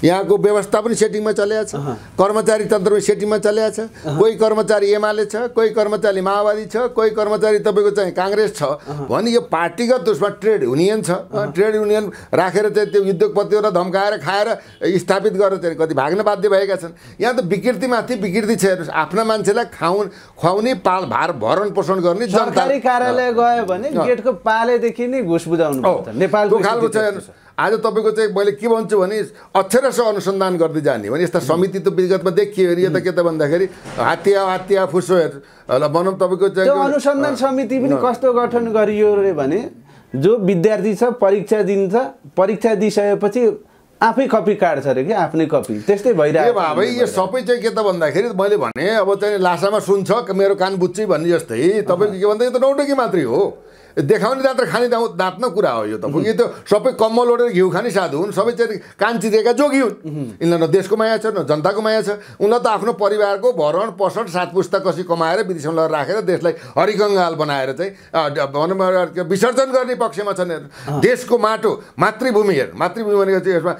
यहाँको व्यवस्था पनि सेटिङमा चलेको छ, कर्मचारी तन्त्र पनि सेटिङमा चलेको छ। कोही कर्मचारी एमाले छ, कोही कर्मचारी माओवादी छ, कोही कर्मचारी तपाईँको चाहिँ काङ्ग्रेस छ भने यो पार्टीगत उसमा ट्रेड युनियन छ। ट्रेड युनियन राखेर चाहिँ त्यो उद्योगपतिहरूलाई धम्काएर खाएर स्थापित गरेर चाहिँ कति भाग्न बाध्य भएका छन्। यहाँ त विकृतिमाथि विकृति छ। हेर्नुहोस्, आफ्ना मान्छेलाई खुवाउने भरण पोषण गर्ने सरकारी कार्यालय गयो भने गेटको पालेदेखि नै घुस बुझाउनु पर्छ। नेपालको खालको छ। हेर्नुहोस्, आज तपाईँको चाहिँ मैले के भन्छु भने अक्षरश अनुसन्धान गर्दै जाने भने यस्ता समिति त विगतमा देखियो भने यता के त भन्दाखेरि हात्या फुसो भनौँ तपाईँको चाहिँ अनुसन्धान समिति पनि कस्तो गठन गरियो रे भने जो विद्यार्थी छ परीक्षा दिन्छ, परीक्षा दिइसकेपछि आफै कपी काट्छ अरे कि आफ्नै कपी त्यस्तै भइरहेको भाइ। यो सबै चाहिँ के त भन्दाखेरि मैले भने अब चाहिँ लासामा सुन्छ मेरो कान बुझ्छ भन्ने जस्तै तपाईँको के भन्दा यो त नौटकी मात्रै हो। देखाउने दाँत र खाने दाँत न कुरा हो यो त। यो त सबै कम्मल ओढेर घिउ खाने साधु हुन्, सबै चाहिँ कान चिरेका जोगी हुन्। यिनलाई न देशको माया छ न जनताको माया छ। उनलाई त आफ्नो परिवारको भरण पोषण सात पुस्ता कसरी कमाएर विदेशमा लगेर राखेर देशलाई हरिकङ्गाल बनाएर चाहिँ भनौँ विसर्जन गर्ने पक्षमा छन्। देशको माटो मातृभूमि हेर, मातृभूमि भनेको चाहिँ यसमा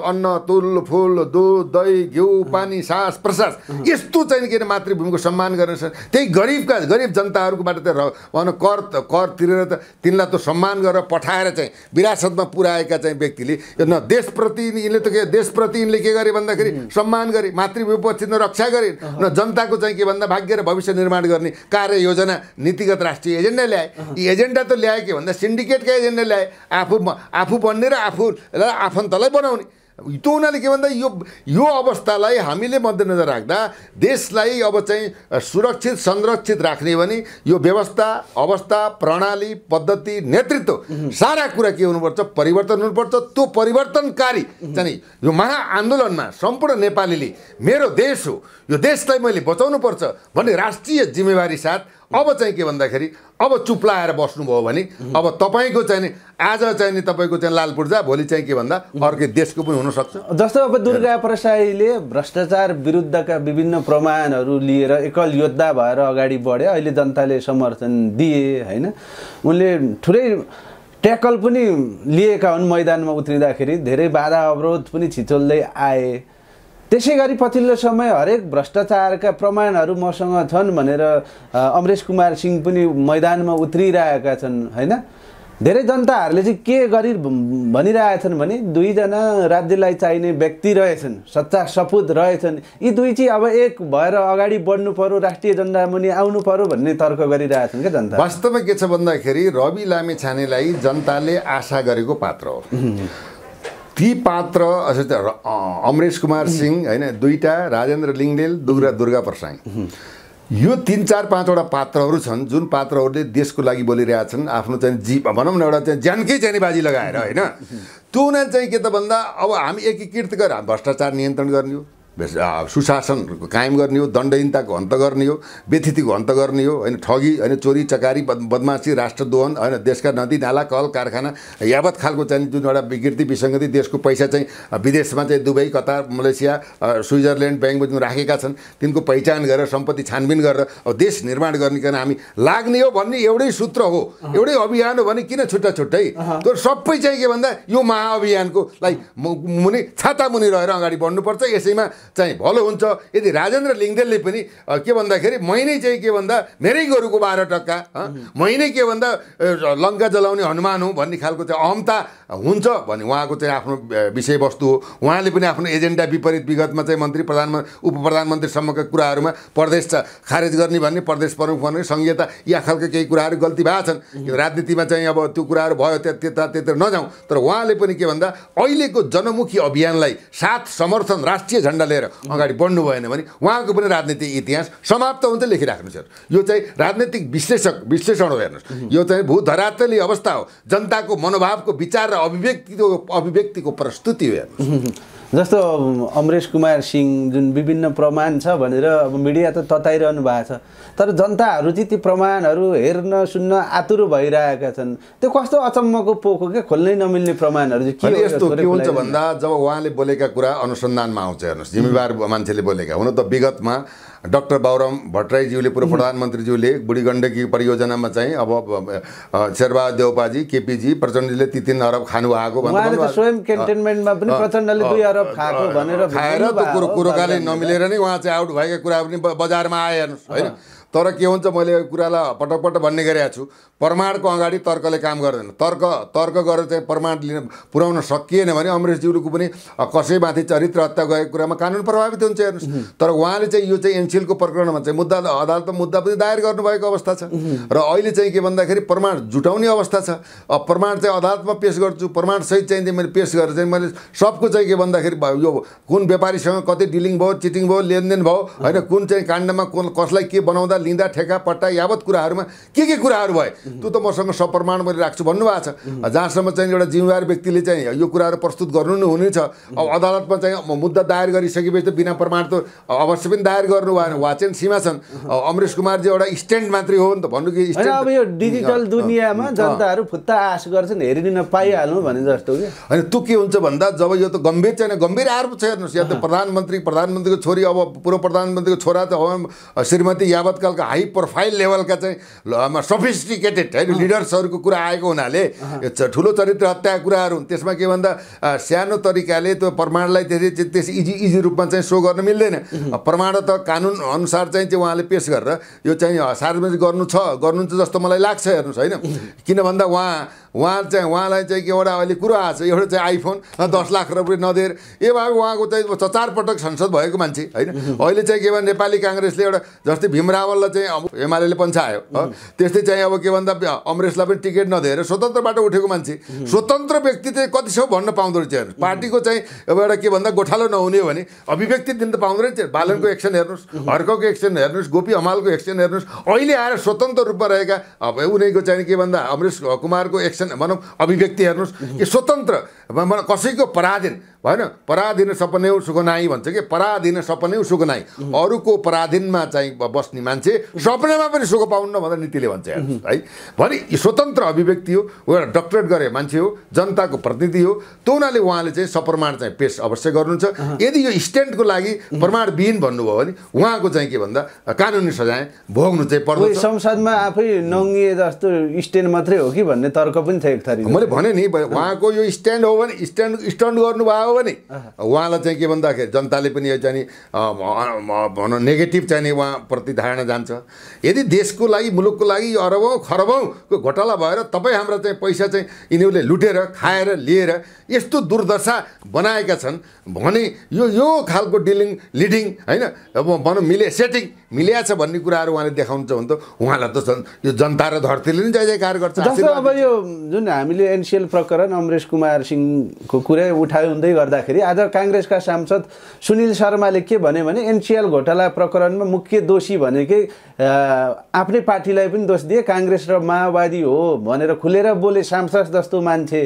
अन्न तुल फुल दुध दही घिउ पानी सास प्रसाद यस्तो चाहिँ के अरे मातृभूमिको सम्मान गर्ने छन्। त्यही गरिब जनताहरूकोबाट त कर तिरेर त तिनलाई त सम्मान गरेर पठाएर चाहिँ विरासतमा पुर्याएका चाहिँ व्यक्तिले न देशप्रति यिनले त के देशप्रति यिनले के गरे भन्दाखेरि सम्मान गरे, मातृभूमिपछि न रक्षा गरे, न जनताको चाहिँ के भन्दा भाग्य र भविष्य निर्माण गर्ने कार्य योजना नीतिगत राष्ट्रिय एजेन्डा ल्याए। यी एजेन्डा त ल्याए के भन्दा सिन्डिकेटका एजेन्डा ल्याए, आफू बन्ने र आफूलाई आफन्तलाई बनाउने। त्यो हुनाले के भन्दा यो अवस्थालाई हामीले मध्यनजर राख्दा देशलाई अब चाहिँ सुरक्षित संरक्षित राख्ने भने यो व्यवस्था अवस्था प्रणाली पद्धति नेतृत्व सारा कुरा के हुनुपर्छ परिवर्तन हुनुपर्छ। त्यो परिवर्तनकारी चाहिँ यो महाआन्दोलनमा सम्पूर्ण नेपालीले मेरो देश हो यो देशलाई मैले बचाउनुपर्छ भन्ने राष्ट्रिय जिम्मेवारी साथ अब चाहिँ के भन्दाखेरि अब चुप लाएर बस्नुभयो भने अब तपाईँको चाहिँ आज चाहिँ नि तपाईँको चाहिँ लाल पूर्जा भोलि चाहिँ के भन्दा अर्कै देशको पनि हुनसक्छ। जस्तो अब दुर्गा प्रसाईले भ्रष्टाचार विरुद्धका विभिन्न प्रमाणहरू लिएर एकल योद्धा भएर अगाडि बढे, अहिले जनताले समर्थन दिए होइन। उनले ठुलै ट्याकल पनि लिएका हुन्, मैदानमा उत्रिँदाखेरि धेरै बाधा अवरोध पनि छिचोल्दै आए। त्यसै गरी पछिल्लो समय हरेक भ्रष्टाचारका प्रमाणहरू मसँग छन् भनेर अमरेश कुमार सिंह पनि मैदानमा उत्रिरहेका छन् होइन। धेरै जनताहरूले चाहिँ के गरी भनिरहेछन् भने दुईजना राज्यलाई चाहिने व्यक्ति रहेछन्, सच्चा सपुत रहेछन्, यी दुई चाहिँ अब एक भएर अगाडि बढ्नु पर्यो, राष्ट्रिय जनतामुनि आउनु पर्यो भन्ने तर्क गरिरहेछन् क्या जनता। वास्तवमा के छ भन्दाखेरि रवि लामिछानेलाई जनताले आशा गरेको पात्र हो। ती पात्र अमरेश कुमार सिंह होइन, दुईटा राजेन्द्र लिङ्गदेल दुर्गा प्रसाई, यो 3-4-5वटा पात्रहरू छन् जुन पात्रहरूले देशको लागि बोलिरहेछन्। आफ्नो चाहिँ भनौँ न एउटा चाहिँ ज्यानकै चाहिँ बाजी लगाएर होइन। त्यो उनीहरू चाहिँ के त भन्दा अब हामी एकीकृत गरेर भ्रष्टाचार नियन्त्रण गर्ने हो, सुशासन कायम गर्ने हो, दण्डहीनताको अन्त गर्ने हो, व्यथितिको अन्त गर्ने हो होइन, ठगी होइन, चोरी चकारी बदमासी राष्ट्रद्रोहन होइन, देशका नदी नाला कल कारखाना यावत खालको चाहिँ जुन एउटा विकृति विसङ्गति देशको पैसा चाहिँ विदेशमा चाहिँ दुबई कतार मलेसिया स्विजरल्यान्ड ब्याङ्कमा जुन राखेका छन् तिनको पहिचान गरेर सम्पत्ति छानबिन गरेर अब देश निर्माण गर्ने कारण हामी लाग्ने हो भन्ने एउटै सूत्र हो, एउटै अभियान हो भने किन छुट्टा छुट्टै त्यो सबै चाहिँ के भन्दा यो महाअभियानको लागि मुनि छाता मुनि रहेर अगाडि बढ्नुपर्छ। यसैमा चाहिँ भलो हुन्छ। यदि राजेन्द्र लिङ्गदेलले पनि के भन्दाखेरि महिनै चाहिँ के भन्दा मेरै गोरुको 12 टक्का महिनै के भन्दा लङ्का जलाउने हनुमान हो भन्ने खालको चाहिँ अहमता हुन्छ भने उहाँको चाहिँ आफ्नो विषयवस्तु हो। उहाँले पनि आफ्नो एजेन्डा विपरीत विगतमा चाहिँ मन्त्री प्रधानमन्त्री उप प्रधानमन्त्रीसम्मका कुराहरूमा प्रदेश खारेज गर्ने भन्ने प्रदेश प्रमुख भन्ने संहिता या खालका केही कुराहरू गल्ती भएको छन्। राजनीतिमा चाहिँ अब त्यो कुराहरू भयो त्यता नजाउँ, तर उहाँले पनि के भन्दा अहिलेको जनमुखी अभियानलाई साथ समर्थन राष्ट्रिय झन्डा लिएर अगाडि बढ्नु भएन भने उहाँको पनि राजनीतिक इतिहास समाप्त हुन्छ लेखिराख्नुहोस्। यो चाहिँ राजनीतिक विश्लेषण हो। हेर्नुहोस्, यो चाहिँ भूधरातली अवस्था हो, जनताको मनोभावको विचार र अभिव्यक्तिको प्रस्तुति हो। हेर्नुहोस्, जस्तो अमरेश कुमार सिंह जुन विभिन्न प्रमाण छ भनेर अब मिडिया त तताइरहनु भएको छ, तर जनताहरू चाहिँ ती प्रमाणहरू हेर्न सुन्न आतुर भइरहेका छन्। त्यो कस्तो अचम्मको पोक हो क्या, खोल्नै नमिल्ने प्रमाणहरू चाहिँ के यस्तो के हुन्छ भन्दा जब उहाँले बोलेका कुरा अनुसन्धानमा आउँछ। हेर्नुहोस्, जिम्मेवार मान्छेले बोलेका हुन त विगतमा डाक्टर बाबुराम भट्टराईज्यूले पूर्व प्रधानमन्त्रीज्यूले बुढी गण्डकी परियोजनामा चाहिँ अब शेरबहादुर देउपाजी केपीजी प्रचण्डले ती 3 अरब खानुभएको उहाँले त स्वयं क्यान्टोनमेन्टमा पनि प्रचण्डले 2 अरब खाएको भनेर खाएर त्यो कुरोकाले नमिलेर नै उहाँ चाहिँ आउट भएका कुरा पनि बजारमा आए हेर्नुहोस् होइन। तर के हुन्छ, मैले यो कुरालाई पटक पटक भन्ने गरेको छु, प्रमाणको अगाडि तर्कले काम गर्दैन। तर्क गरेर चाहिँ प्रमाण पुर्याउन सकिएन भने अमरेशज्यूको पनि कसैमाथि चरित्र हत्या गएको कुरामा कानुन प्रभावित हुन्छ हेर्नुहोस्। तर उहाँले चाहिँ यो चाहिँ एनसिएलको प्रकरणमा चाहिँ अदालतमा मुद्दा पनि दायर गर्नुभएको अवस्था छ र अहिले चाहिँ के भन्दाखेरि प्रमाण जुटाउने अवस्था छ। प्रमाण चाहिँ अदालतमा पेश गर्छु, प्रमाण सहित चाहिँ मैले पेश गरेर चाहिँ मैले सबको चाहिँ के भन्दाखेरि यो कुन व्यापारीसँग कति डिलिङ भयो, चिटिङ भयो, लेनदेन भयो होइन, कुन चाहिँ काण्डमा कसलाई के बनाउँदा लिँदा ठेका पट्टा यावत कुराहरूमा के कुराहरू भए त्यो त मसँग सप्रमाण मैले राख्छु भन्नुभएको छ। जहाँसम्म चाहिँ एउटा जिम्मेवार व्यक्तिले चाहिँ यो कुराहरू प्रस्तुत गर्नु नै हुनेछ। अब अदालतमा चाहिँ मुद्दा दायर गरिसकेपछि त बिना प्रमाण त अवश्य पनि दायर गर्नु भएन। उहाँ चाहिँ सीमा छन्। अमरेश कुमारजी एउटा स्ट्यान्ड मात्रै हो नि त, भन्नु कि अब यो डिजिटल दुनियाँमा जनताहरू फुत्ता आश गर्छन्, हेरिदिन पाइहाल्नु भने जस्तो कि होइन। त्यो के हुन्छ भन्दा जब यो त गम्भीर चाहिँ गम्भीर आरोप छ हेर्नुहोस्। या त प्रधानमन्त्रीको छोरी, अब पूर्व प्रधानमन्त्रीको छोरा त श्रीमती यावतकालका हाई प्रोफाइल लेभलका चाहिँ सफिस्टिकेटेड होइन लिडर्सहरूको कुरा आएको हुनाले ठुलो चरित्र हत्या कुराहरू हुन्। त्यसमा के भन्दा सानो तरिकाले त्यो प्रमाणलाई त्यस इजी रूपमा चाहिँ सो गर्न मिल्दैन। प्रमाण त कानुन अनुसार चाहिँ उहाँले पेश गरेर यो चाहिँ सार्वजनिक गर्नुहुन्छ जस्तो मलाई लाग्छ हेर्नुहोस् होइन। किन भन्दा उहाँलाई चाहिँ एउटा अहिले कुरो आएको छ, एउटा चाहिँ आइफोन 10 लाख रुपियाँ नदिएर ए भए उहाँको चाहिँ 4 पटक संसद भएको मान्छे होइन। अहिले चाहिँ के भन्दा नेपाली काङ्ग्रेसले एउटा जस्तै भीम रावललाई चाहिँ एमाले पन्छायो, त्यस्तै चाहिँ अब के भन्दा अमरेशलाई पनि टिकट नदिएर स्वतन्त्रबाट उठेको मान्छे, स्वतन्त्र व्यक्ति चाहिँ कति छ भन्न पाउँदो रहेछ हेर्नुहोस्। पार्टीको चाहिँ अब एउटा के भन्दा गोठालो नहुने हो भने अभिव्यक्ति दिन त पाउँदो रहेछ। बालनको एक्सन हेर्नुहोस्, हर्कको एक्सन हेर्नुहोस्, गोपी हमालको एक्सन हेर्नुहोस्। अहिले आएर स्वतन्त्र रूपमा रहेका अब उनीको चाहिँ के भन्दा अमरेश कुमारको एक्सन भनौँ अभिव्यक्ति हेर्नुहोस् कि स्वतन्त्र कसैको पराधीन भएन। पराधीन सपने सुख नाई भन्छ कि, पराधीन सपने सुख नाई। अरूको पराधीनमा चाहिँ बस्ने मान्छे सपनामा पनि सुख पाउन्न भनेर नीतिले भन्छ है। भने स्वतन्त्र अभिव्यक्ति हो, एउटा डक्टरेट गरे मान्छे हो, जनताको प्रतिनिधि हो। त्यो हुनाले उहाँले चाहिँ सप्रमाण चाहिँ पेश अवश्य गर्नुहुन्छ। यदि यो स्ट्यान्डको लागि प्रमाणविहीन भन्नुभयो भने उहाँको चाहिँ के भन्दा कानुनी सजाय भोग्नु चाहिँ पर्छ। संसदमा आफै नङ्गिए जस्तो स्ट्यान्ड मात्रै हो कि भन्ने तर्क पनि थियो एक थरी। मैले भने नि उहाँको यो स्ट्यान्ड हो भने स्ट्यान्ड गर्नुभयो भने उहाँलाई चाहिँ के भन्दाखेरि जनताले पनि यो चाहिँ भनौँ नेगेटिभ चाहिँ उहाँप्रति धारणा जान्छ। यदि देशको लागि मुलुकको लागि अरबौँ खरबौँको घोटाला भएर तपाईँ हाम्रा चाहिँ पैसा चाहिँ यिनीहरूले लुटेर खाएर लिएर यस्तो दुर्दशा बनाएका छन् भने यो खालको लिडिङ होइन अब भनौँ सेटिङ मिलिया छ भन्ने कुराहरू उहाँले देखाउनुहुन्छ भने त उहाँलाई त यो जनता र धरतीले नै जय जयकार गर्छ। जस्तो अब यो जुन हामीले एनसिएल प्रकरण अमरेश कुमार सिंहको कुरै उठाउँदै गर्दाखेरि आज काङ्ग्रेसका सांसद सुनिल शर्माले के भन्यो भने एनसिएल घोटाला प्रकरणमा मुख्य दोषी भनेकै आफ्नै पार्टीलाई पनि दोष दिए, काङ्ग्रेस र माओवादी हो भनेर खुलेर बोले सांसद जस्तो मान्छे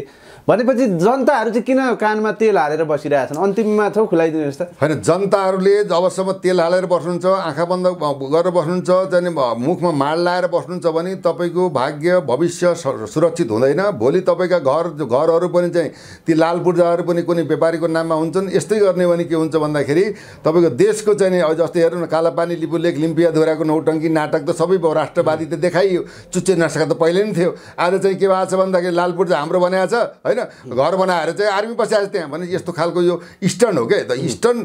भनेपछि जनताहरू चाहिँ किन कानमा तेल हालेर बसिरहेछन्? अन्तिममा थो खुलाइदिनुहोस् त। होइन, जनताहरूले जबसम्म तेल हालेर बस्नुहुन्छ, आँखा बन्द गरेर बस्नुहुन्छ, चाहिँ मुखमा माड लाएर बस्नुहुन्छ भने तपाईँको भाग्य भविष्य सुरक्षित हुँदैन। भोलि तपाईँका घरहरू पनि चाहिँ ती लाल पूर्जाहरू पनि कुनै व्यापारीको नाममा हुन्छन्। यस्तै गर्ने भने के हुन्छ भन्दाखेरि तपाईँको देशको चाहिँ जस्तै हेर्नु न, कालापानी लिपुलेख लिम्पिया धुराको नौटङ्की नाटक त सबै भयो, राष्ट्रवादी त देखाइयो, चुच्चे नसका त पहिले नै थियो। आज चाहिँ के भएको छ भन्दाखेरि लाल पूर्जा हाम्रो बनाएको छ होइन, घर बनाएर चाहिँ आर्मी बसिरहेको छ त्यहाँ भने यस्तो खालको यो स्टन्ट हो क्या। त स्टन्ट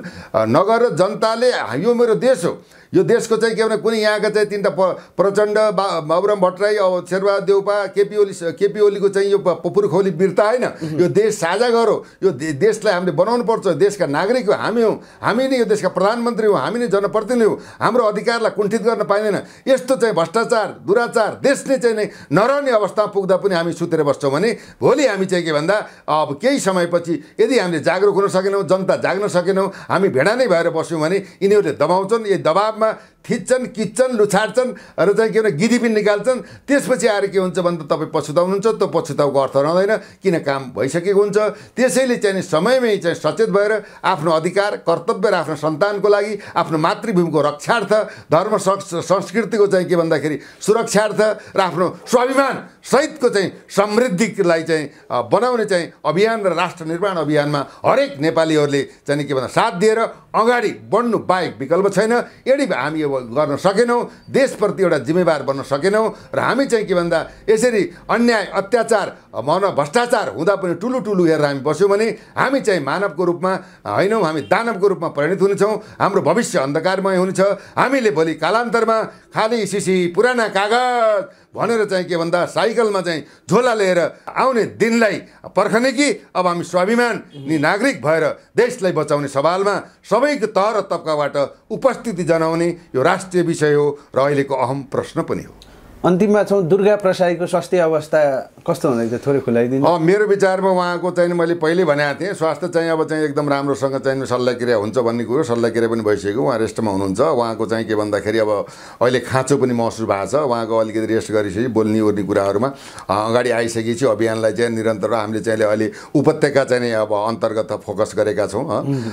नगरेर जनताले यो मेरो देश हो, यो देशको चाहिँ के भने कुनै यहाँका चाहिँ 3टा प्रचण्ड बाबुराम भट्टराई अब शेरबहादुर देउपा केपी ओलीको चाहिँ यो पुर्खौली वीरता होइन, यो देश साझा घर हो। यो देशलाई हामीले बनाउनु पर्छ। देशका नागरिक हो हामी, हौँ हामी नै यो देशका प्रधानमन्त्री हो, हामी नै जनप्रतिनिधि हो। हाम्रो अधिकारलाई कुण्ठित गर्न पाइँदैन। यस्तो चाहिँ भ्रष्टाचार दुराचार देश नै चाहिँ नै नरहने अवस्थामा पुग्दा पनि हामी सुतेर बस्छौँ भने भोलि हामी चाहिँ के भन्दा अब केही समयपछि यदि हामीले जागरुक हुन सकेनौँ, जनता जाग्न सकेनौँ, हामी भेडा नै भएर बस्यौँ भने यिनीहरूले दबाउँछन्। यो दबावमा थिच्छन् किच्छन् लुछार्छन् र चाहिँ के भने गिदी पनि निकाल्छन्। त्यसपछि आएर के हुन्छ भने तपाईँ पछुताउनुहुन्छ, त्यो पछुताउको अर्थ रहँदैन किन काम भइसकेको हुन्छ। त्यसैले चाहिँ समयमै चाहिँ सचेत भएर आफ्नो अधिकार कर्तव्य र आफ्नो सन्तानको लागि आफ्नो मातृभूमिको रक्षार्थ धर्म संस्कृतिको चाहिँ के भन्दाखेरि सुरक्षार्थ र आफ्नो स्वाभिमान सहितको चाहिँ समृद्धिलाई चाहिँ बनाउने चाहिँ अभियान र राष्ट्र निर्माण अभियानमा हरेक नेपालीहरूले चाहिँ के भन्दा साथ दिएर अगाडि बढ्नु बाहेक विकल्प छैन। यदि हामी यो गर्न सकेनौँ, देशप्रति एउटा जिम्मेवार बन्न सकेनौँ र हामी चाहिँ के भन्दा यसरी अन्याय अत्याचार भ्रष्टाचार हुँदा पनि ठुलो ठुलो हेरेर हामी बस्यौँ भने हामी चाहिँ मानवको रूपमा होइनौँ, हामी दानवको रूपमा परिणत हुनेछौँ। हाम्रो भविष्य अन्धकारमय हुनेछ। हामीले भोलि कालान्तरमा खाली सिसी पुराना कागज भनेर चाहिँ के भन्दा साइकलमा चाहिँ झोला लिएर आउने दिनलाई पर्खने कि अब हामी स्वाभिमानी नागरिक भएर देशलाई बचाउने सवालमा सबैको तह र तबकाबाट उपस्थिति जनाउने यो राष्ट्रिय विषय हो र अहिलेको अहम प्रश्न पनि हो। अन्तिममा छौँ, दुर्गा प्रसाईको स्वास्थ्य अवस्था कस्तो हुँदैछ थोरै खुलाइदिनु। मेरो विचारमा उहाँको चाहिँ मैले पहिले भनेको थिएँ स्वास्थ्य चाहिँ अब चाहिँ एकदम राम्रोसँग चाहिँ सल्लाहक्रिया हुन्छ भन्ने कुरो सल्लाहक्रिया पनि भइसक्यो। उहाँ रेस्टमा हुनुहुन्छ। उहाँको चाहिँ के भन्दाखेरि अब अहिले खाँचो पनि महसुस भएको छ। उहाँको अलिकति रेस्ट गरिसकेपछि बोल्ने ओर्ने कुराहरूमा अगाडि आइसकेपछि अभियानलाई चाहिँ निरन्तर हामीले चाहिँ अहिले उपत्यका चाहिँ अब अन्तर्गत फोकस गरेका छौँ।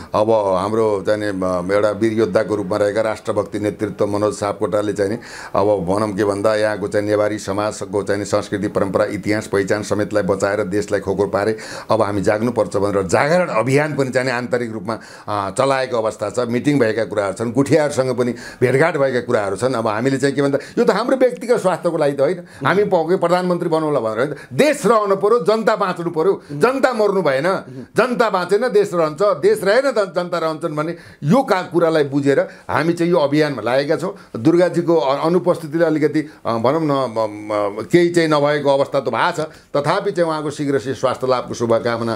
अब हाम्रो चाहिँ एउटा वीर योद्धाको रूपमा रहेका राष्ट्रभक्ति नेतृत्व मनोज सापकोटाले चाहिँ अब भनौँ के भन्दा यहाँको चाहिँ नेवारी समाजको चाहिँ संस्कृति परम्परा इतिहास पहिचान समेतलाई बचाएर देशलाई खोखो पारे अब हामी जाग्नुपर्छ भनेर जागरण अभियान पनि चाहिँ आन्तरिक रूपमा चलाएको अवस्था छ। मिटिङ भएका कुराहरू छन्, गुठियाहरूसँग पनि भेटघाट भएका कुराहरू छन्। अब हामीले चाहिँ के भन्दा यो त हाम्रो व्यक्तिगत स्वास्थ्यको लागि त होइन, हामी प्रधानमन्त्री बनाउला भनेर होइन। देश रहनु पर्यो, जनता बाँच्नु पर्यो। जनता मर्नु भएन, जनता बाँचेन देश रहन्छ, देश रहेन जनता रहन्छन् भन्ने यो कुरालाई बुझेर हामी चाहिँ यो अभियानमा लागेका छौँ। दुर्गाजीको अनुपस्थितिले अलिकति भनौँ न केही चाहिँ नभएको अवस्था त भएको छ, तथापि चाहिँ उहाँको शीघ्र स्वास्थ्य लाभको शुभकामना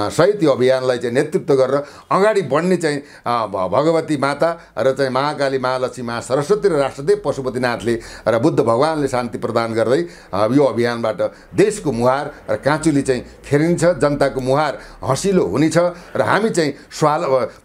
सहित यो अभियानलाई चाहिँ नेतृत्व गरेर अगाडि बढ्ने चाहिँ भगवती माता र चाहिँ महाकाली महालक्ष्मी महासरस्वती र राष्ट्रदेव पशुपतिनाथले र बुद्ध भगवानले शान्ति प्रदान गर्दै यो अभियानबाट देशको मुहार र काँचुली चाहिँ फेरिन्छ, जनताको मुहार हँसिलो हुनेछ र हामी चाहिँ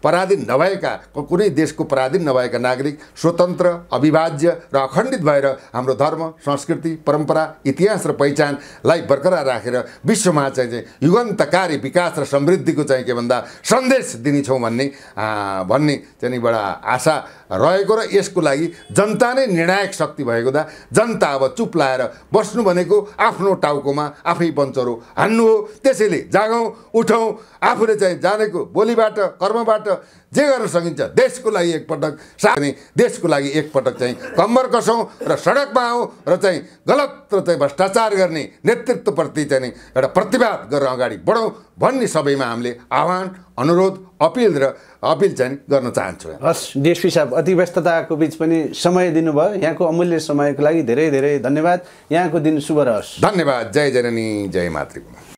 पराधीन नभएका कुनै देशको पराधीन नभएका नागरिक स्वतन्त्र अविभाज्य र अखण्डित भएर हाम्रो धर्म संस्कृति परम्परा इतिहास र पहिचानलाई बरकरार राखेर विश्वमा चाहिँ युगान्तकारी विकास र समृद्धिको चाहिँ के भन्दा सन्देश दिनेछौँ भन्ने चाहिँ बडा आशा रहेको र यसको लागि जनता नै निर्णायक शक्ति भएको हुँदा जनता अब चुप लाएर बस्नु भनेको आफ्नो टाउकोमा आफै बन्चरो हान्नु हो। त्यसैले जागौँ, उठौँ, आफूले चाहिँ जानेको बोलीबाट कर्मबाट जे गर्न सकिन्छ देशको लागि एकपटक देशको लागि एकपटक चाहिँ कम्मर कसौँ र सडकमा आउँ र चाहिँ गलत र चाहिँ भ्रष्टाचार गर्ने नेतृत्वप्रति चाहिँ एउटा प्रतिवाद गरेर अगाडि बढौँ भन्ने सबैमा हामीले आह्वान अनुरोध अपिल चाहिँ गर्न चाहन्छु। हस् डिएसपी साहब, अति व्यस्तताको बिच पनि समय दिनुभयो, यहाँको अमूल्य समयको लागि धेरै धेरै धन्यवाद। यहाँको दिन शुभ रहोस्। धन्यवाद। जय जननी जय मातृभूमि।